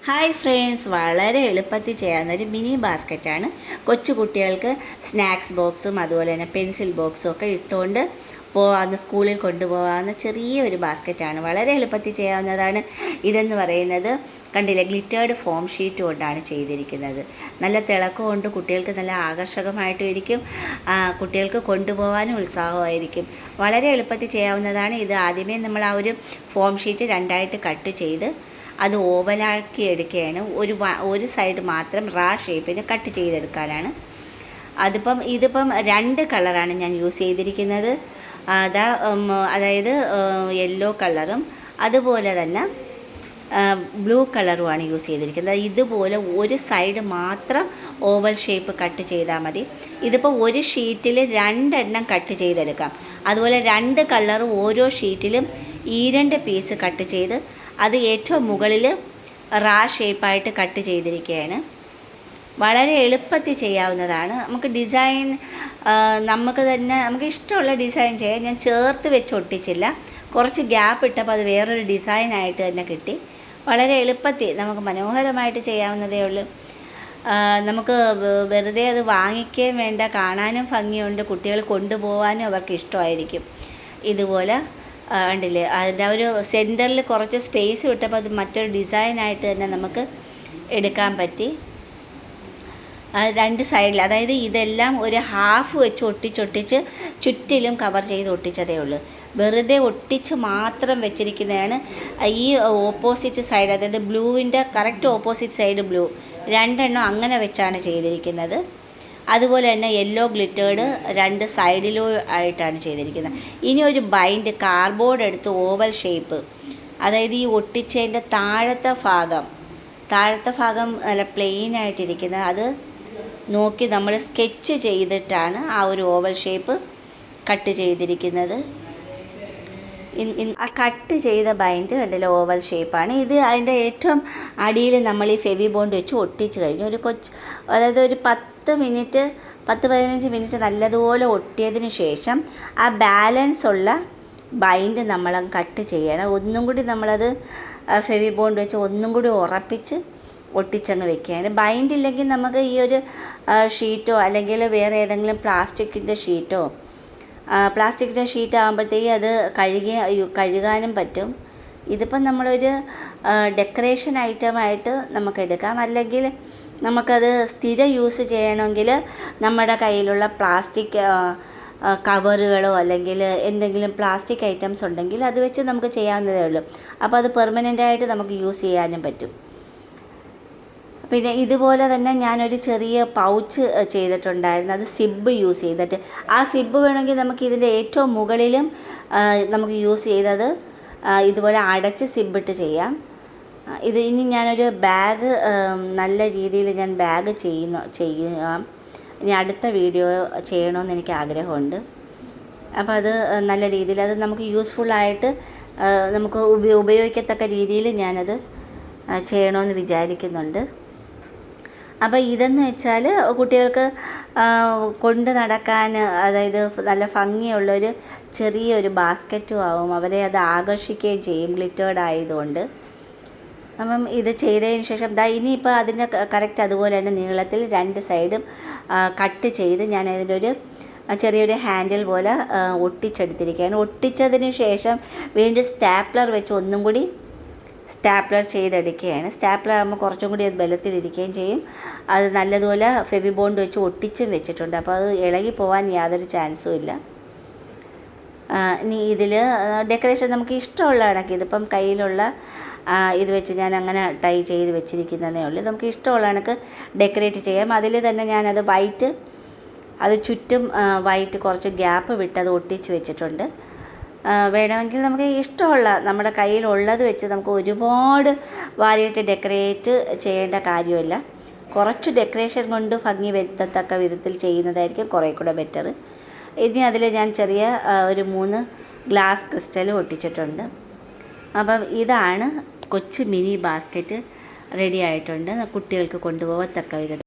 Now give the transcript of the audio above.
Hi friends, വളരെ എളുപ്പത്തിൽ ചെയ്യാവുന്ന ഒരു മിനി ബാസ്ക്കറ്റാണ്. കൊച്ചു കുട്ടികൾക്ക് സ്നാക്സ് ബോക്സും അതുപോലെ തന്നെ പെൻസിൽ ബോക്സും ഒക്കെ ഇട്ടുകൊണ്ട് പോകാവുന്ന, സ്കൂളിൽ കൊണ്ടുപോകാവുന്ന ചെറിയൊരു ബാസ്ക്കറ്റാണ്. വളരെ എളുപ്പത്തിൽ ചെയ്യാവുന്നതാണ്. ഇതെന്ന് പറയുന്നത് കണ്ടില്ലേ, ഗ്ലിറ്റേർഡ് ഫോം ഷീറ്റ് കൊണ്ടാണ് ചെയ്തിരിക്കുന്നത്. നല്ല തിളക്കം കൊണ്ട് കുട്ടികൾക്ക് നല്ല ആകർഷകമായിട്ടും ഇരിക്കും, കുട്ടികൾക്ക് കൊണ്ടുപോകാനും ഉത്സാഹമായിരിക്കും. വളരെ എളുപ്പത്തിൽ ചെയ്യാവുന്നതാണ്. ഇത് ആദ്യമേ നമ്മൾ ആ ഒരു ഫോം ഷീറ്റ് രണ്ടായിട്ട് കട്ട് ചെയ്ത് അത് ഓവലാക്കി എടുക്കുകയാണ്. ഒരു സൈഡ് മാത്രം റാ ഷേപ്പിന് കട്ട് ചെയ്തെടുക്കാനാണ്. ഇതിപ്പം 2 കളറാണ് ഞാൻ യൂസ് ചെയ്തിരിക്കുന്നത്. അതായത് യെല്ലോ കളറും അതുപോലെ തന്നെ ബ്ലൂ കളറുമാണ് യൂസ് ചെയ്തിരിക്കുന്നത്. ഇതുപോലെ ഒരു സൈഡ് മാത്രം ഓവൽ ഷേപ്പ് കട്ട് ചെയ്താൽ മതി. ഇതിപ്പോൾ ഒരു ഷീറ്റിൽ 2 എണ്ണം കട്ട് ചെയ്തെടുക്കാം. അതുപോലെ 2 കളർ ഓരോ ഷീറ്റിലും 2 പീസ് കട്ട് ചെയ്ത് അത് ഏറ്റവും മുകളിൽ റാ ഷേപ്പായിട്ട് കട്ട് ചെയ്തിരിക്കുകയാണ്. വളരെ എളുപ്പത്തിൽ ചെയ്യാവുന്നതാണ്. നമുക്ക് ഡിസൈൻ നമുക്ക് ഇഷ്ടമുള്ള ഡിസൈൻ ചെയ്യാം. ഞാൻ ചേർത്ത് വെച്ച് ഒട്ടിച്ചില്ല, കുറച്ച് ഗ്യാപ്പ് ഇട്ടപ്പോൾ അത് വേറൊരു ഡിസൈനായിട്ട് തന്നെ കിട്ടി. വളരെ എളുപ്പത്തിൽ നമുക്ക് മനോഹരമായിട്ട് ചെയ്യാവുന്നതേ ഉള്ളൂ. നമുക്ക് വെറുതെ അത് വാങ്ങിക്കുകയും വേണ്ട, കാണാനും ഭംഗിയുണ്ട്, കുട്ടികൾ കൊണ്ടുപോകാനും അവർക്ക് ഇഷ്ടമായിരിക്കും. ഇതുപോലെ ഉണ്ടല്ലേ, അതിൻ്റെ ഒരു സെൻറ്ററിൽ കുറച്ച് സ്പേസ് വിട്ടപ്പോൾ അത് മറ്റൊരു ഡിസൈനായിട്ട് തന്നെ നമുക്ക് എടുക്കാൻ പറ്റി. 2 സൈഡിൽ, അതായത് ഇതെല്ലാം ഒരു ഹാഫ് വെച്ച് ഒട്ടിച്ചൊട്ടിച്ച് ചുറ്റിലും കവർ ചെയ്ത് ഒട്ടിച്ചതേ ഉള്ളൂ. വെറുതെ ഒട്ടിച്ച് മാത്രം വെച്ചിരിക്കുന്നതാണ്. ഈ ഓപ്പോസിറ്റ് സൈഡ്, അതായത് ബ്ലൂവിൻ്റെ കറക്റ്റ് ഓപ്പോസിറ്റ് സൈഡ് ബ്ലൂ 2 എണ്ണം അങ്ങനെ വെച്ചാണ് ചെയ്തിരിക്കുന്നത്. അതുപോലെ തന്നെ യെല്ലോ ഗ്ലിറ്റേർഡ് 2 സൈഡിലും ആയിട്ടാണ് ചെയ്തിരിക്കുന്നത്. ഇനി ഒരു ബൈൻഡ് കാർഡ്ബോർഡ് എടുത്ത് ഓവൽ ഷേപ്പ്, അതായത് ഈ ഒട്ടിച്ചതിൻ്റെ താഴത്തെ ഭാഗം നല്ല പ്ലെയിൻ ആയിട്ടിരിക്കുന്നത്, അത് നോക്കി നമ്മൾ സ്കെച്ച് ചെയ്തിട്ടാണ് ആ ഒരു ഓവൽ ഷേപ്പ് കട്ട് ചെയ്തിരിക്കുന്നത്. ആ കട്ട് ചെയ്ത ബൈൻഡ് കണ്ടില്ല, ഓവൽ ഷേപ്പാണ് ഇത്. അതിൻ്റെ ഏറ്റവും അടിയിൽ നമ്മൾ ഈ ഫെവി ബോണ്ട് വെച്ച് ഒട്ടിച്ച് കഴിഞ്ഞു. അതായത് ഒരു 10-15 മിനിറ്റ് നല്ലതുപോലെ ഒട്ടിയതിന് ശേഷം ആ ബാലൻസ് ഉള്ള ബൈൻഡ് നമ്മൾ കട്ട് ചെയ്യണം. ഒന്നും കൂടി നമ്മളത് ഫെവി ബോണ്ട് വെച്ച് ഒന്നും കൂടി ഉറപ്പിച്ച് ഒട്ടിച്ചങ്ങ് വെക്കുകയാണ്. ബൈൻഡ് ഇല്ലെങ്കിൽ നമുക്ക് ഈ ഒരു ഷീറ്റോ അല്ലെങ്കിൽ വേറെ ഏതെങ്കിലും പ്ലാസ്റ്റിക്കിൻ്റെ ഷീറ്റ് ആകുമ്പോഴത്തേക്ക് അത് കഴുകാനും പറ്റും. ഇതിപ്പം നമ്മളൊരു ഡെക്കറേഷൻ ഐറ്റമായിട്ട് നമുക്ക് എടുക്കാം. അല്ലെങ്കിൽ നമുക്കത് സ്ഥിരം യൂസ് ചെയ്യണമെങ്കിൽ നമ്മുടെ കയ്യിലുള്ള പ്ലാസ്റ്റിക് കവറുകളോ അല്ലെങ്കിൽ എന്തെങ്കിലും പ്ലാസ്റ്റിക് ഐറ്റംസ് ഉണ്ടെങ്കിൽ അത് വെച്ച് നമുക്ക് ചെയ്യാവുന്നതേ ഉള്ളൂ. അപ്പോൾ അത് പെർമനൻ്റായിട്ട് നമുക്ക് യൂസ് ചെയ്യാനും പറ്റും. പിന്നെ ഇതുപോലെ തന്നെ ഞാനൊരു ചെറിയ പൗച്ച് ചെയ്തിട്ടുണ്ടായിരുന്നു. അത് സിബ് യൂസ് ചെയ്തിട്ട്, ആ സിബ് വേണമെങ്കിൽ നമുക്ക് ഇതിൻ്റെ ഏറ്റവും മുകളിലും നമുക്ക് യൂസ് ചെയ്തത് ഇതുപോലെ അടച്ച് സിബിട്ട് ചെയ്യാം. ഇനി ഞാനൊരു ബാഗ്, നല്ല രീതിയിൽ ഞാൻ ബാഗ് ചെയ്യാം. ഇനി അടുത്ത വീഡിയോ ചെയ്യണമെന്ന് എനിക്ക് ആഗ്രഹമുണ്ട്. അപ്പോൾ അത് നല്ല രീതിയിൽ, അത് നമുക്ക് യൂസ്ഫുള്ളായിട്ട് നമുക്ക് ഉപയോഗിക്കത്തക്ക രീതിയിൽ ഞാനത് ചെയ്യണമെന്ന് വിചാരിക്കുന്നുണ്ട്. അപ്പോൾ ഇതെന്ന് വെച്ചാൽ കുട്ടികൾക്ക് കൊണ്ട് നടക്കാൻ, അതായത് നല്ല ഭംഗിയുള്ളൊരു ചെറിയൊരു ബാസ്ക്കറ്റും ആവും. അവരെ അത് ആകർഷിക്കുകയും ചെയ്യും, ഗ്ലിറ്റേർഡ് ആയതുകൊണ്ട്. അപ്പം ഇത് ചെയ്തതിന് ശേഷം ഇനിയിപ്പോൾ അതിൻ്റെ കറക്റ്റ് അതുപോലെ തന്നെ നീളത്തിൽ 2 സൈഡും കട്ട് ചെയ്ത് ഞാൻ അതിലൊരു ചെറിയൊരു ഹാൻഡിൽ പോലെ ഒട്ടിച്ചെടുത്തിരിക്കുകയാണ്. ഒട്ടിച്ചതിന് ശേഷം വീണ്ടും സ്റ്റാപ്ലർ വെച്ച് ഒന്നും കൂടി സ്റ്റാപ്ലർ ചെയ്തെടുക്കുകയാണ്. സ്റ്റാപ്ലർ ആകുമ്പോൾ കുറച്ചും കൂടി അത് ബലത്തിലിരിക്കുകയും ചെയ്യും. അത് നല്ലതുപോലെ ഫെവി ബോണ്ട് വെച്ച് ഒട്ടിച്ചും വെച്ചിട്ടുണ്ട്. അപ്പോൾ അത് ഇളകി പോകാൻ യാതൊരു ചാൻസും ഇല്ല. ഇനി ഇതിൽ ഡെക്കറേഷൻ നമുക്ക് ഇഷ്ടമുള്ള കണക്ക്, ഇതിപ്പം കയ്യിലുള്ള ഇത് വെച്ച് ഞാൻ അങ്ങനെ ടൈ ചെയ്ത് വെച്ചിരിക്കുന്നതേ ഉള്ളൂ. നമുക്ക് ഇഷ്ടമുള്ള കണക്ക് ഡെക്കറേറ്റ് ചെയ്യാം. അതിൽ തന്നെ ഞാനത് അത് ചുറ്റും വൈറ്റ് കുറച്ച് ഗ്യാപ്പ് വിട്ട് അത് ഒട്ടിച്ച് വെച്ചിട്ടുണ്ട്. വേണമെങ്കിൽ നമുക്ക് ഇഷ്ടമുള്ള നമ്മുടെ കയ്യിലുള്ളത് വെച്ച് നമുക്ക് ഒരുപാട് വാരിയിട്ട് ഡെക്കറേറ്റ് ചെയ്യേണ്ട കാര്യമില്ല. കുറച്ച് ഡെക്കറേഷൻ കൊണ്ട് ഭംഗി വരുത്തത്തക്ക വിധത്തിൽ ചെയ്യുന്നതായിരിക്കും കുറേ കൂടെ ബെറ്റർ. ഇനി അതിൽ ഞാൻ ചെറിയ ഒരു 3 ഗ്ലാസ് ക്രിസ്റ്റലും ഒട്ടിച്ചിട്ടുണ്ട്. അപ്പം ഇതാണ് കൊച്ചു മിനി ബാസ്ക്കറ്റ് റെഡി ആയിട്ടുണ്ട്, കുട്ടികൾക്ക് കൊണ്ടുപോകത്തക്ക വിധത്തിൽ.